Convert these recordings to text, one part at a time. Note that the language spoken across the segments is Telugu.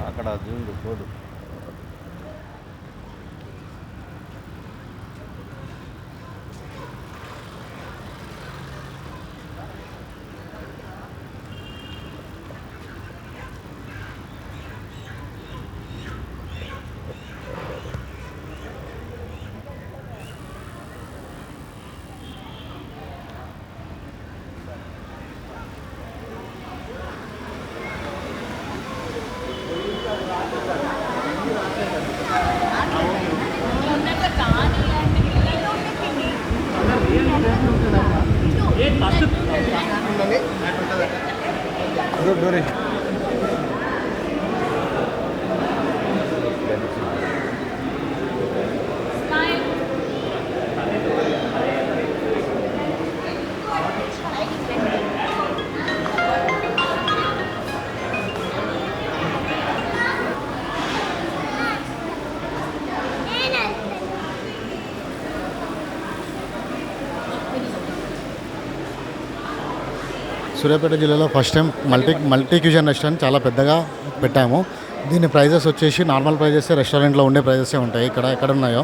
అక్కడ చూడు చూడు. డోరీ సూర్యాపేట జిల్లాలో first time multi cuisine restaurant చాలా పెద్దగా పెట్టాము. దీని ప్రైజెస్ వచ్చేసి నార్మల్ ప్రైజెస్ రెస్టారెంట్లో ఉండే ప్రైజెసే ఉంటాయి ఎక్కడ ఉన్నాయో.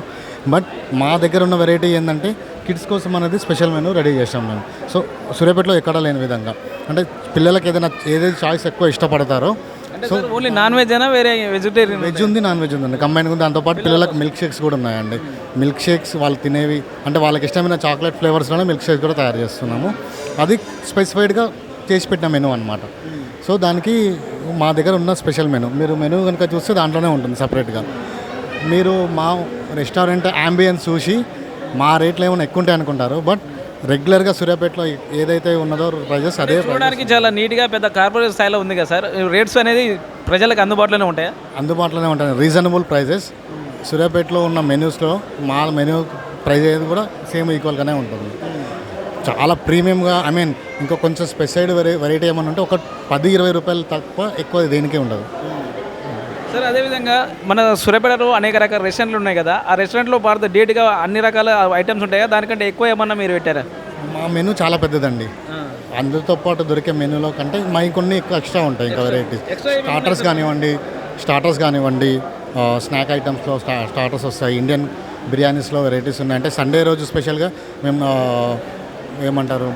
బట్ మా దగ్గర ఉన్న వెరైటీ ఏంటంటే కిడ్స్ కోసం అనేది స్పెషల్ మెనూ రెడీ చేసాం మేము. సో సూర్యాపేటలో ఎక్కడ లేని విధంగా అంటే పిల్లలకి ఏదైతే చాయిస్ ఎక్కువ ఇష్టపడతారో. సో ఓన్లీ నాన్ వెజ్ అయినా వేరే వెజిటేరియన్ వెజ్ ఉంది, నాన్ వెజ్ ఉందండి, కంబైన్ ఉంది. దాంతోపాటు పిల్లలకు మిల్క్ షేక్స్ కూడా ఉన్నాయండి. మిల్క్ షేక్స్ వాళ్ళు తినేవి అంటే వాళ్ళకి ఇష్టమైన చాక్లెట్ ఫ్లేవర్స్లోనే మిల్క్ షేక్స్ కూడా తయారు చేస్తున్నాము. అది స్పెసిఫైడ్గా చేసి పెట్టిన మెనూ అనమాట. సో దానికి మా దగ్గర ఉన్న స్పెషల్ మెనూ మీరు మెనూ కనుక చూస్తే దాంట్లోనే ఉంటుంది సపరేట్గా. మీరు మా రెస్టారెంట్ యాంబియన్స్ చూసి మా రేట్లు ఏమైనా ఎక్కువ ఉంటాయి అనుకుంటారు. బట్ రెగ్యులర్గా సూర్యాపేటలో ఏదైతే ఉన్నదో ప్రైజెస్ అదే చూడడానికి చాలా నీట్గా పెద్ద కార్పొరేట్ స్థాయిలో ఉంది కదా సార్. రేట్స్ అనేది ప్రజలకు అందుబాటులోనే ఉంటాయా? అందుబాటులోనే ఉంటాయి, రీజనబుల్ ప్రైజెస్. సూర్యాపేటలో ఉన్న మెనూస్లో మా మెనూ ప్రైస్ అనేది కూడా సేమ్ ఈక్వల్గానే ఉంటుంది. చాలా ప్రీమియంగా ఇంకా కొంచెం స్పెషైడ్ వెరైటీ ఏమన్నా ఉంటే ఒక 10-20 రూపాయలు తప్ప ఎక్కువ దేనికే ఉండదు సార్. అదేవిధంగా మన సూర్యాపేటలో అనేక రకాల రెస్టారెంట్లు ఉన్నాయి కదా, ఆ రెస్టారెంట్లో భారత డేట్గా అన్ని రకాల ఐటమ్స్ ఉంటాయా? దానికంటే ఎక్కువ ఏమన్నా మీరు పెట్టారా? మా మెనూ చాలా పెద్దదండి. అందరితో పాటు దొరికే మెనూలో కంటే మా కొన్ని ఎక్కువ ఎక్స్ట్రా ఉంటాయి. ఇంకా వెరైటీస్ స్టార్టర్స్ కానివ్వండి, స్నాక్ ఐటమ్స్లో స్టార్టర్స్ వస్తాయి. ఇండియన్ బిర్యానీస్లో వెరైటీస్ ఉన్నాయి. అంటే సండే రోజు స్పెషల్గా మేము ఏమంటారు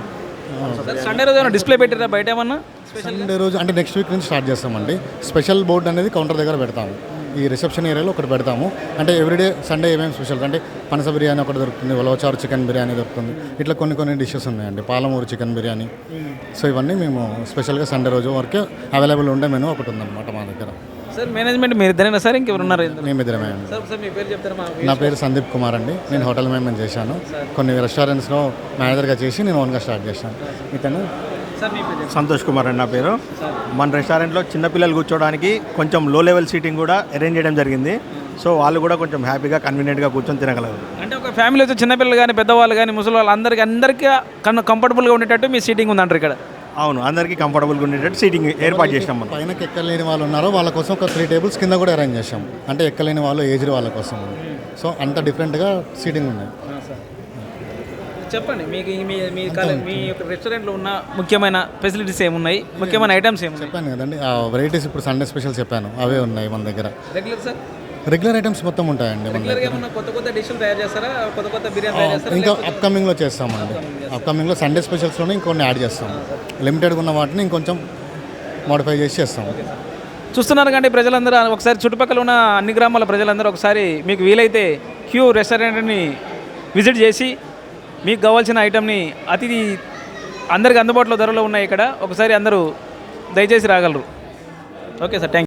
సండే రోజు ఏమైనా డిస్ప్లే పెట్టారా బయట ఏమన్నా? సండే రోజు అంటే నెక్స్ట్ వీక్ నుంచి స్టార్ట్ చేస్తామండి. స్పెషల్ బోర్డు అనేది కౌంటర్ దగ్గర పెడతాము. ఈ రిసెప్షన్ ఏరియాలో ఒకటి పెడతాము. అంటే ఎవ్రీడే సండే ఏమేమి స్పెషల్ అంటే పనస బిర్యానీ ఒకటి దొరుకుతుంది, ఉలవచారు చికెన్ బిర్యానీ దొరుకుతుంది. ఇట్లా కొన్ని డిషెస్ ఉన్నాయండి, పాలమూరు చికెన్ బిర్యానీ. సో ఇవన్నీ మేము స్పెషల్గా సండే రోజు వరకే అవైలబుల్ ఉండే మెనూ ఒకటి ఉందన్నమాట మా దగ్గర. సార్ మేనేజ్మెంట్ మీరు ఇద్దరైనా సార్ ఇంకెవరు ఉన్నారు? మేమిద్దరమే అండి. సార్ మీ పేరు చెప్తారా? నా పేరు సందీప్ కుమార్ అండి. నేను హోటల్ మేనేజ్మెంట్ చేశాను. కొన్ని రెస్టారెంట్స్లో మేనేజర్గా చేసి నేను ఓన్గా స్టార్ట్ చేశాను. ఇతను సంతోష్ కుమార్ అండి నా పేరు. మన రెస్టారెంట్లో చిన్నపిల్లలు కూర్చోవడానికి కొంచెం లో లెవెల్ సీటింగ్ కూడా అరేంజ్ చేయడం జరిగింది. సో వాళ్ళు కూడా కొంచెం హ్యాపీగా కన్వీనియంట్గా కూర్చొని తినగలరు. అంటే ఒక ఫ్యామిలీ వచ్చి చిన్నపిల్లలు కానీ పెద్దవాళ్ళు కానీ ముసలి వాళ్ళు అందరికీ కంఫర్టబుల్గా ఉండేటట్టు మీ సీటింగ్ ఉందంటారు ఇక్కడ? అవును, అందరికీ కంఫర్టబుల్గా ఉండేటట్టు సీటింగ్ ఏర్పాటు చేసినాం. మనం పైనకి ఎక్కలేని వాళ్ళు ఉన్నారో వాళ్ళ కోసం ఒక 3 టేబుల్స్ కింద కూడా అరేంజ్ చేసాం. అంటే ఎక్కలేని వాళ్ళు ఏజ్డ్ వాళ్ళ కోసం. సో అంత డిఫరెంట్గా సీటింగ్ ఉన్నాయి. చెప్పండి, మీకు మీ యొక్క రెస్టారెంట్లో ఉన్న ముఖ్యమైన ఫెసిలిటీస్ ఏమున్నాయి, ముఖ్యమైన ఐటమ్స్ ఏమున్నాయి? చెప్పాను కదండి, ఆ వెరైటీస్ ఇప్పుడు సండే స్పెషల్ చెప్పాను, అవే ఉన్నాయి మన దగ్గర. రెగ్యులర్ ఐటమ్స్ మొత్తం ఉంటాయండి మన దగ్గర. కొత్త డిష్లు తయారు చేస్తారా? కొత్త బిర్యానీ తయారు చేస్తారా? ఇంకా అప్కమింగ్లో చేస్తామండి. అప్కమింగ్లో సండే స్పెషల్స్లోనే ఇంకొన్ని యాడ్ చేస్తాం. లిమిటెడ్గా ఉన్న వాటిని ఇంకొంచెం మోడిఫై చేసి చేస్తాం. చూస్తున్నారు కానీ ప్రజలందరూ ఒకసారి చుట్టుపక్కల ఉన్న అన్ని గ్రామాల ప్రజలందరూ ఒకసారి మీకు వీలైతే క్యూ రెస్టారెంట్ని విజిట్ చేసి మీకు కావాల్సిన ఐటమ్ని అందరికి అందుబాటులో ధరలో ఉన్నాయి ఇక్కడ. ఒకసారి అందరూ దయచేసి రాగలరు. Okay sir, thank you.